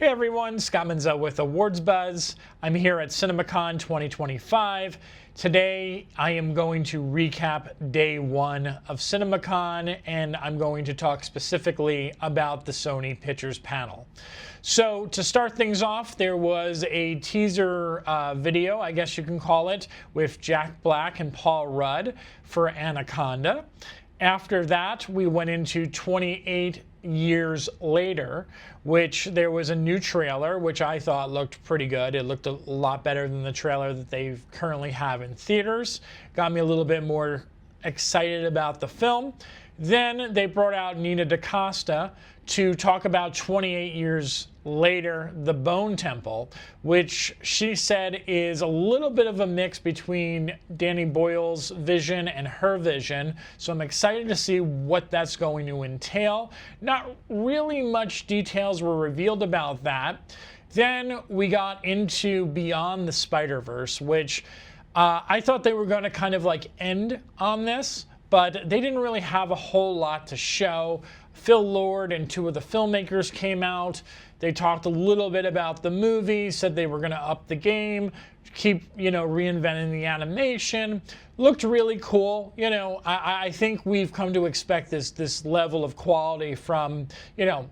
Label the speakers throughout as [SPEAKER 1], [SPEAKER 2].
[SPEAKER 1] Hey everyone, Scott Menzel with Awards Buzz. I'm here at CinemaCon 2025. Today I am going to recap day one of CinemaCon, and I'm going to talk specifically about the Sony Pictures panel. So to start things off, there was a teaser video, I guess you can call it, with Jack Black and Paul Rudd for Anaconda. After that, we went into 28 years later, which there was a new trailer, which I thought looked pretty good. It looked a lot better than the trailer that they currently have in theaters. Got me a little bit more excited about the film. Then they brought out Nina DaCosta to talk about 28 years later, The Bone Temple, which she said is a little bit of a mix between Danny Boyle's vision and her vision. So I'm excited to see what that's going to entail. Not really much details were revealed about that. Then we got into Beyond the Spider-Verse, which I thought they were going to kind of like end on this, but they didn't really have a whole lot to show. Phil Lord and two of the filmmakers came out. They talked a little bit about the movie, said they were going to up the game, keep, reinventing the animation. Looked really cool. I think we've come to expect this level of quality from,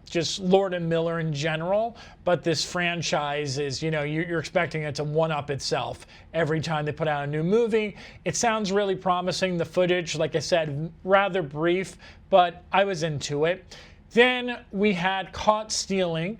[SPEAKER 1] just Lord and Miller in general. But this franchise is, you're expecting it to one-up itself every time they put out a new movie. It sounds really promising. The footage, like I said, rather brief, but I was into it. Then we had Caught Stealing,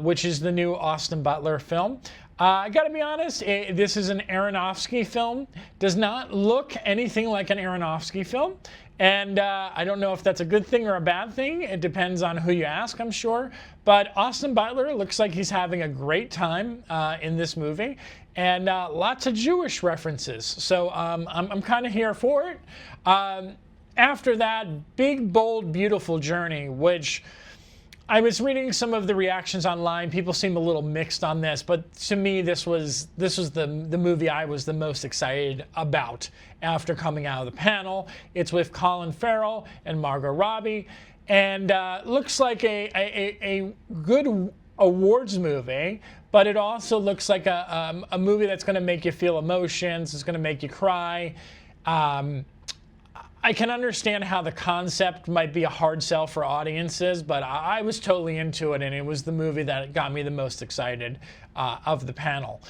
[SPEAKER 1] which is the new Austin Butler film. I gotta be honest, this is an Aronofsky film. Does not look anything like an Aronofsky film. And I don't know if that's a good thing or a bad thing. It depends on who you ask, I'm sure. But Austin Butler looks like he's having a great time in this movie. And lots of Jewish references. So I'm kind of here for it. After that, Big, Bold, Beautiful Journey, which I was reading some of the reactions online. People seem a little mixed on this, but to me, this was the movie I was the most excited about after coming out of the panel. It's with Colin Farrell and Margot Robbie, and looks like a good awards movie, but it also looks like a movie that's going to make you feel emotions. It's going to make you cry. I can understand how the concept might be a hard sell for audiences, but I was totally into it, and it was the movie that got me the most excited of the panel.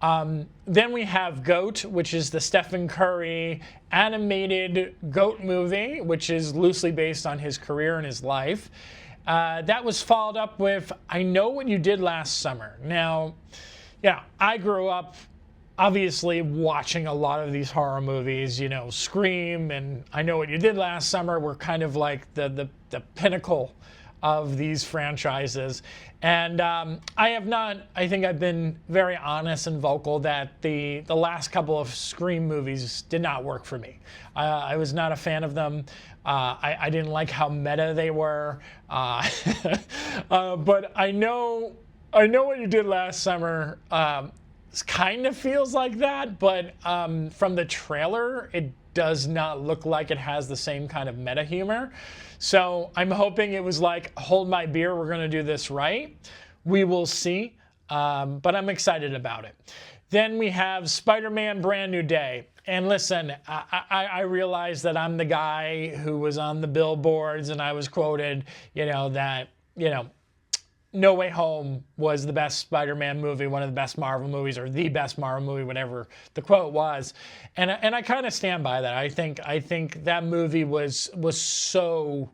[SPEAKER 1] Then we have Goat, which is the Stephen Curry animated Goat movie, which is loosely based on his career and his life. That was followed up with I Know What You Did Last Summer. Now, I grew up obviously watching a lot of these horror movies, Scream and I Know What You Did Last Summer were kind of like the pinnacle of these franchises. And I think I've been very honest and vocal that the last couple of Scream movies did not work for me. I was not a fan of them. I didn't like how meta they were. But I know What You Did Last Summer kind of feels like that, but from the trailer, it does not look like it has the same kind of meta humor. So I'm hoping it was like, hold my beer, we're going to do this right. We will see, but I'm excited about it. Then we have Spider-Man Brand New Day. And listen, I realize that I'm the guy who was on the billboards and I was quoted, that, No Way Home was the best Spider-Man movie, one of the best Marvel movies, or the best Marvel movie, whatever the quote was, and I kind of stand by that. I think that movie was so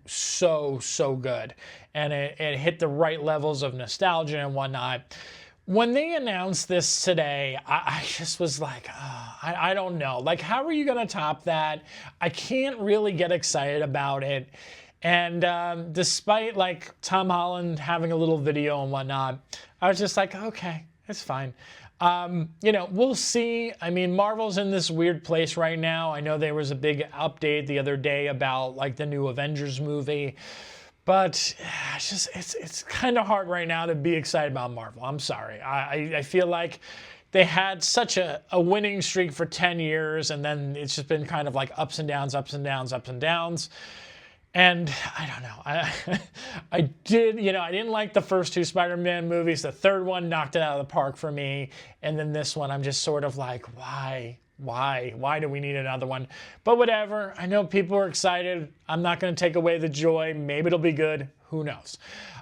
[SPEAKER 1] good, and it hit the right levels of nostalgia and whatnot. When they announced this today, I just was like, I don't know. Like, how are you going to top that? I can't really get excited about it. And despite like Tom Holland having a little video and whatnot, I was just like, okay, it's fine. We'll see. I mean, Marvel's in this weird place right now. I know there was a big update the other day about like the new Avengers movie, but it's kind of hard right now to be excited about Marvel. I'm sorry. I feel like they had such a winning streak for 10 years, and then it's just been kind of like ups and downs, ups and downs, ups and downs. And I don't know. I did, I didn't like the first two Spider-Man movies. The third one knocked it out of the park for me. And then this one, I'm just sort of like, why? Why do we need another one? But whatever. I know people are excited. I'm not going to take away the joy. Maybe it'll be good. Who knows?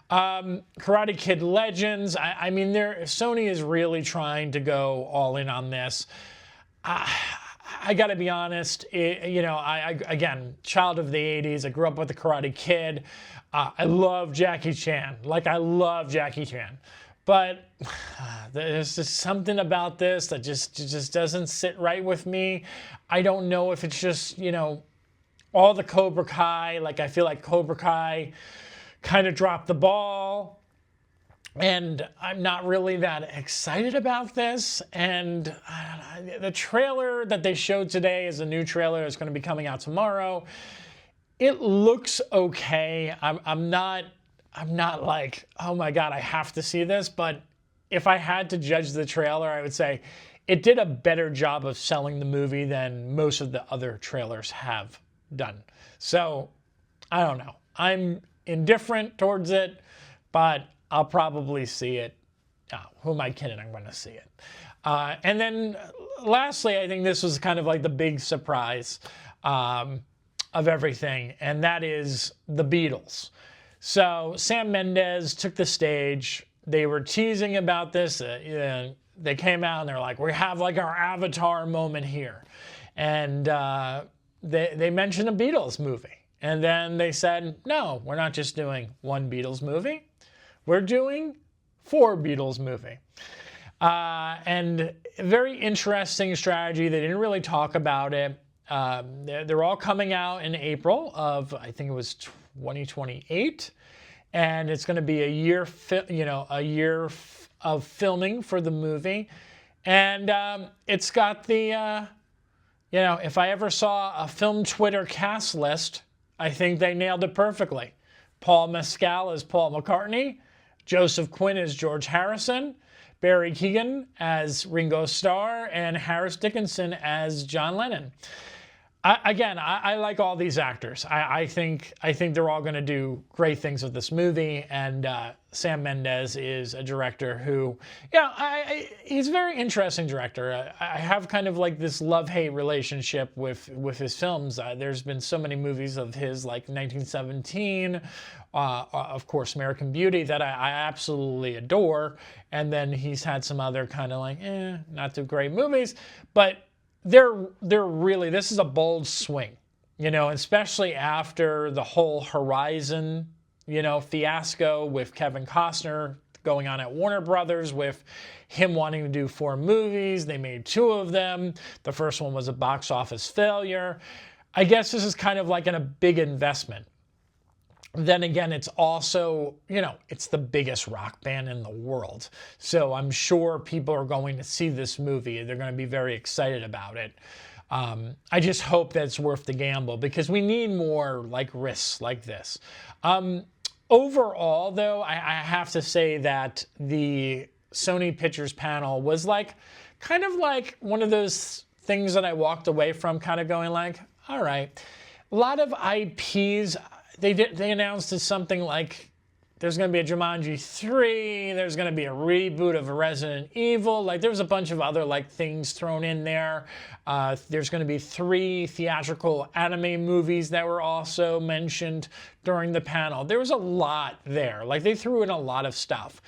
[SPEAKER 1] Karate Kid Legends. I mean, Sony is really trying to go all in on this. I got to be honest, again, child of the 80s. I grew up with the Karate Kid. I love Jackie Chan. Like, I love Jackie Chan. But there's just something about this that just doesn't sit right with me. I don't know if it's just, all the Cobra Kai. Like, I feel like Cobra Kai kind of dropped the ball. And I'm not really that excited about this. And the trailer that they showed today is a new trailer. It's going to be coming out tomorrow. It looks okay. I'm not like, oh my God, I have to see this. But if I had to judge the trailer, I would say it did a better job of selling the movie than most of the other trailers have done. So I don't know. I'm indifferent towards it, but I'll probably see it. Oh, who am I kidding? I'm going to see it. And then lastly, I think this was kind of like the big surprise of everything, and that is the Beatles. So Sam Mendes took the stage. They were teasing about this. They came out and they're like, we have like our Avatar moment here. And they mentioned a Beatles movie. And then they said, no, we're not just doing one Beatles movie. We're doing 4 Beatles movie. And very interesting strategy. They didn't really talk about it. They're all coming out in April of, I think it was 2028. And it's going to be a year of filming for the movie. And it's got the, if I ever saw a film Twitter cast list, I think they nailed it perfectly. Paul Mescal as Paul McCartney. Joseph Quinn as George Harrison, Barry Keoghan as Ringo Starr, and Harris Dickinson as John Lennon. I like all these actors. I think they're all going to do great things with this movie. And Sam Mendes is a director who, he's a very interesting director. I have kind of like this love-hate relationship with his films. There's been so many movies of his, like 1917, of course, American Beauty, that I absolutely adore. And then he's had some other kind of like, not too great movies. But they're really, this is a bold swing, especially after the whole Horizon, fiasco with Kevin Costner going on at Warner Brothers, with him wanting to do 4 movies. They made 2 of them. The first one was a box office failure. I guess this is kind of like a big investment. Then again, it's also, it's the biggest rock band in the world. So I'm sure people are going to see this movie. They're going to be very excited about it. I just hope that it's worth the gamble, because we need more like risks like this. Overall, though, I have to say that the Sony Pictures panel was like, kind of like one of those things that I walked away from kind of going like, all right, a lot of IPs. They announced something like there's going to be a Jumanji 3, there's going to be a reboot of Resident Evil. Like, there was a bunch of other like things thrown in there. There's going to be 3 theatrical anime movies that were also mentioned during the panel. There was a lot there. Like, they threw in a lot of stuff.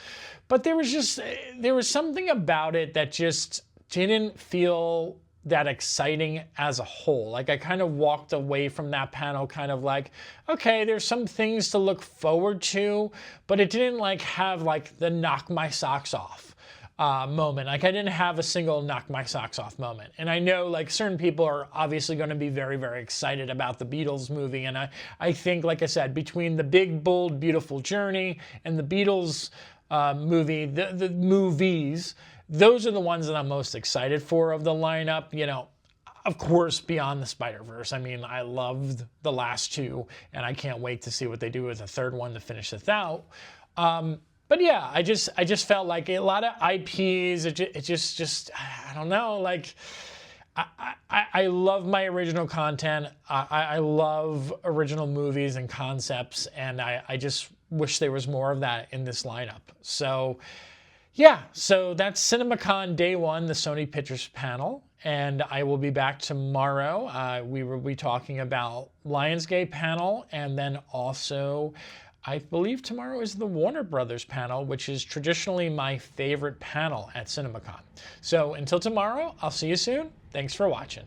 [SPEAKER 1] But there was something about it that just didn't feel that exciting as a whole. Like, I kind of walked away from that panel kind of like, okay, there's some things to look forward to, but it didn't like have like the knock my socks off moment. Like, I didn't have a single knock my socks off moment. And I know like certain people are obviously going to be very, very excited about the Beatles movie. And I think, like I said, between the Big, Bold, Beautiful Journey and the Beatles movie, the movies, those are the ones that I'm most excited for of the lineup. Of course, Beyond the Spider-Verse. I mean, I loved the last 2, and I can't wait to see what they do with the third one to finish this out. But yeah, I just felt like a lot of IPs. It just I don't know. Like, I love my original content. I love original movies and concepts, and I just wish there was more of that in this lineup. So, yeah, so that's CinemaCon Day 1, the Sony Pictures panel, and I will be back tomorrow. We will be talking about Lionsgate panel, and then also, I believe tomorrow is the Warner Brothers panel, which is traditionally my favorite panel at CinemaCon. So until tomorrow, I'll see you soon. Thanks for watching.